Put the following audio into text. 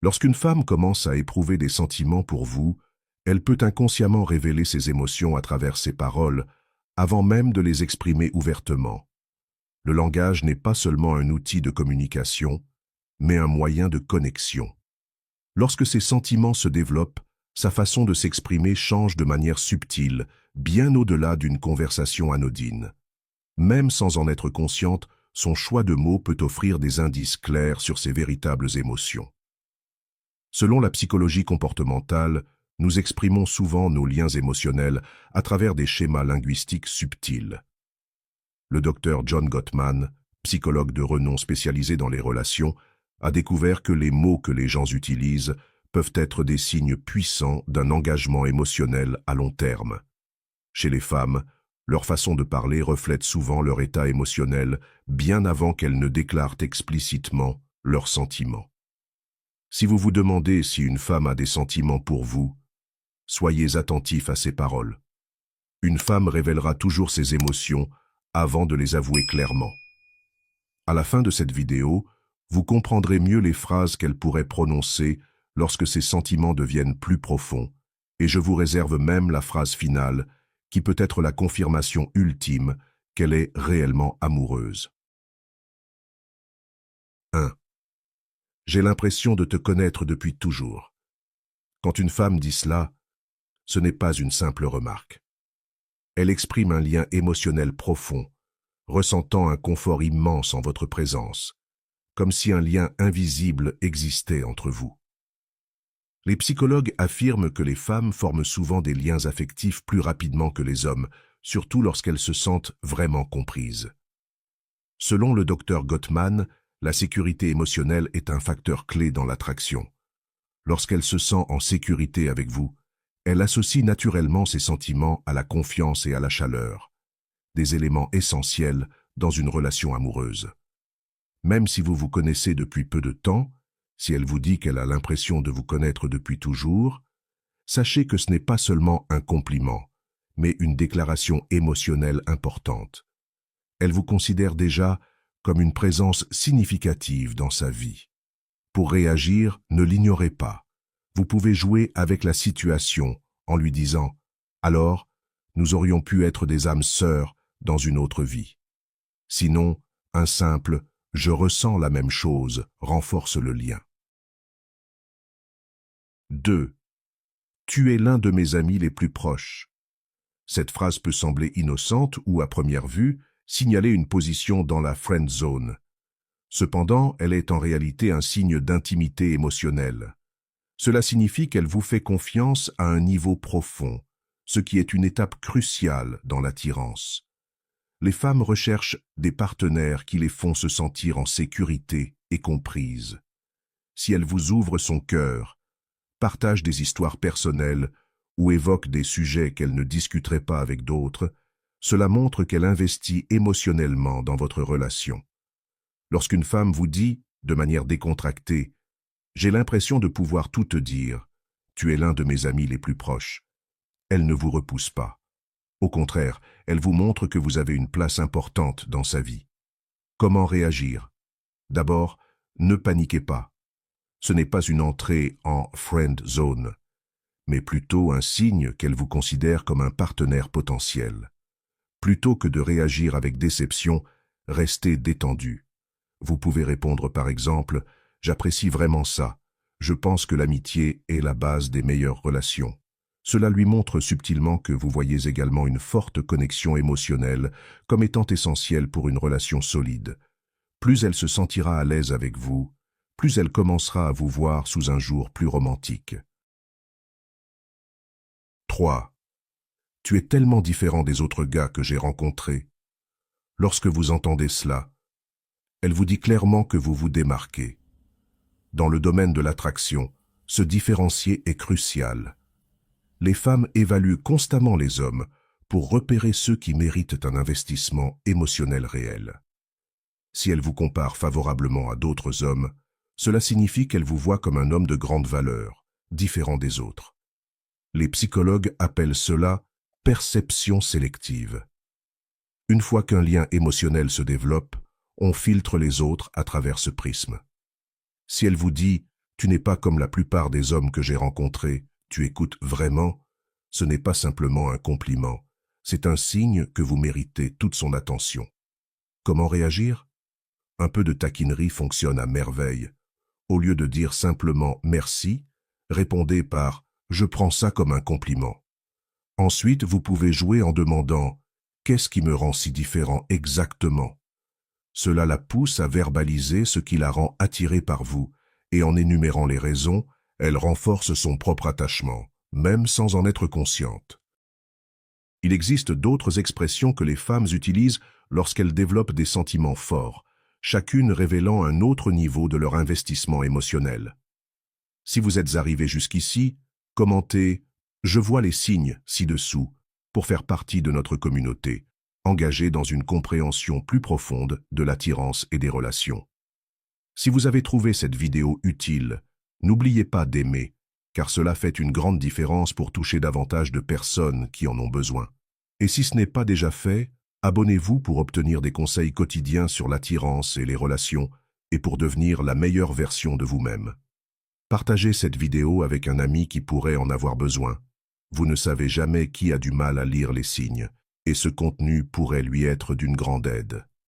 Lorsqu'une femme commence à éprouver des sentiments pour vous, elle peut inconsciemment révéler ses émotions à travers ses paroles, avant même de les exprimer ouvertement. Le langage n'est pas seulement un outil de communication, mais un moyen de connexion. Lorsque ces sentiments se développent, sa façon de s'exprimer change de manière subtile, bien au-delà d'une conversation anodine. Même sans en être consciente, son choix de mots peut offrir des indices clairs sur ses véritables émotions. Selon la psychologie comportementale, nous exprimons souvent nos liens émotionnels à travers des schémas linguistiques subtils. Le docteur John Gottman, psychologue de renom spécialisé dans les relations, a découvert que les mots que les gens utilisent peuvent être des signes puissants d'un engagement émotionnel à long terme. Chez les femmes, leur façon de parler reflète souvent leur état émotionnel bien avant qu'elles ne déclarent explicitement leurs sentiments. Si vous vous demandez si une femme a des sentiments pour vous, soyez attentif à ses paroles. Une femme révélera toujours ses émotions avant de les avouer clairement. À la fin de cette vidéo, vous comprendrez mieux les phrases qu'elle pourrait prononcer lorsque ses sentiments deviennent plus profonds, et je vous réserve même la phrase finale qui peut être la confirmation ultime qu'elle est réellement amoureuse. 1. J'ai l'impression de te connaître depuis toujours. Quand une femme dit cela, ce n'est pas une simple remarque. Elle exprime un lien émotionnel profond, ressentant un confort immense en votre présence, comme si un lien invisible existait entre vous. Les psychologues affirment que les femmes forment souvent des liens affectifs plus rapidement que les hommes, surtout lorsqu'elles se sentent vraiment comprises. Selon le docteur Gottman, la sécurité émotionnelle est un facteur clé dans l'attraction. Lorsqu'elle se sent en sécurité avec vous, elle associe naturellement ses sentiments à la confiance et à la chaleur, des éléments essentiels dans une relation amoureuse. Même si vous vous connaissez depuis peu de temps, si elle vous dit qu'elle a l'impression de vous connaître depuis toujours, sachez que ce n'est pas seulement un compliment, mais une déclaration émotionnelle importante. Elle vous considère déjà comme une présence significative dans sa vie. Pour réagir, ne l'ignorez pas. Vous pouvez jouer avec la situation en lui disant « Alors, nous aurions pu être des âmes sœurs dans une autre vie. » Sinon, un simple « je ressens la même chose » renforce le lien. 2. Tu es l'un de mes amis les plus proches. Cette phrase peut sembler innocente ou, à première vue, signaler une position dans la friend zone. Cependant, elle est en réalité un signe d'intimité émotionnelle. Cela signifie qu'elle vous fait confiance à un niveau profond, ce qui est une étape cruciale dans l'attirance. Les femmes recherchent des partenaires qui les font se sentir en sécurité et comprises. Si elle vous ouvre son cœur, partage des histoires personnelles ou évoque des sujets qu'elle ne discuterait pas avec d'autres, cela montre qu'elle investit émotionnellement dans votre relation. Lorsqu'une femme vous dit, de manière décontractée, « J'ai l'impression de pouvoir tout te dire, tu es l'un de mes amis les plus proches », elle ne vous repousse pas. Au contraire, elle vous montre que vous avez une place importante dans sa vie. Comment réagir? D'abord, ne paniquez pas. Ce n'est pas une entrée en friend zone, mais plutôt un signe qu'elle vous considère comme un partenaire potentiel. Plutôt que de réagir avec déception, restez détendu. Vous pouvez répondre par exemple « J'apprécie vraiment ça. Je pense que l'amitié est la base des meilleures relations. » Cela lui montre subtilement que vous voyez également une forte connexion émotionnelle comme étant essentielle pour une relation solide. Plus elle se sentira à l'aise avec vous, plus elle commencera à vous voir sous un jour plus romantique. 3. Tu es tellement différent des autres gars que j'ai rencontrés. Lorsque vous entendez cela, elle vous dit clairement que vous vous démarquez. Dans le domaine de l'attraction, se différencier est crucial. Les femmes évaluent constamment les hommes pour repérer ceux qui méritent un investissement émotionnel réel. Si elles vous comparent favorablement à d'autres hommes, cela signifie qu'elles vous voient comme un homme de grande valeur, différent des autres. Les psychologues appellent cela perception sélective. Une fois qu'un lien émotionnel se développe, on filtre les autres à travers ce prisme. Si elle vous dit Tu n'es pas comme la plupart des hommes que j'ai rencontrés, tu écoutes vraiment. Ce n'est pas simplement un compliment, c'est un signe que vous méritez toute son attention. Comment réagir? Un peu de taquinerie fonctionne à merveille. Au lieu de dire simplement « merci », répondez par « je prends ça comme un compliment ». Ensuite, vous pouvez jouer en demandant « qu'est-ce qui me rend si différent exactement ?» Cela la pousse à verbaliser ce qui la rend attirée par vous, et en énumérant les raisons, elle renforce son propre attachement, même sans en être consciente. Il existe d'autres expressions que les femmes utilisent lorsqu'elles développent des sentiments forts, chacune révélant un autre niveau de leur investissement émotionnel. Si vous êtes arrivé jusqu'ici, commentez « Je vois les signes ci-dessous » pour faire partie de notre communauté, engagée dans une compréhension plus profonde de l'attirance et des relations. Si vous avez trouvé cette vidéo utile, n'oubliez pas d'aimer, car cela fait une grande différence pour toucher davantage de personnes qui en ont besoin. Et si ce n'est pas déjà fait, abonnez-vous pour obtenir des conseils quotidiens sur l'attirance et les relations et pour devenir la meilleure version de vous-même. Partagez cette vidéo avec un ami qui pourrait en avoir besoin. Vous ne savez jamais qui a du mal à lire les signes, et ce contenu pourrait lui être d'une grande aide.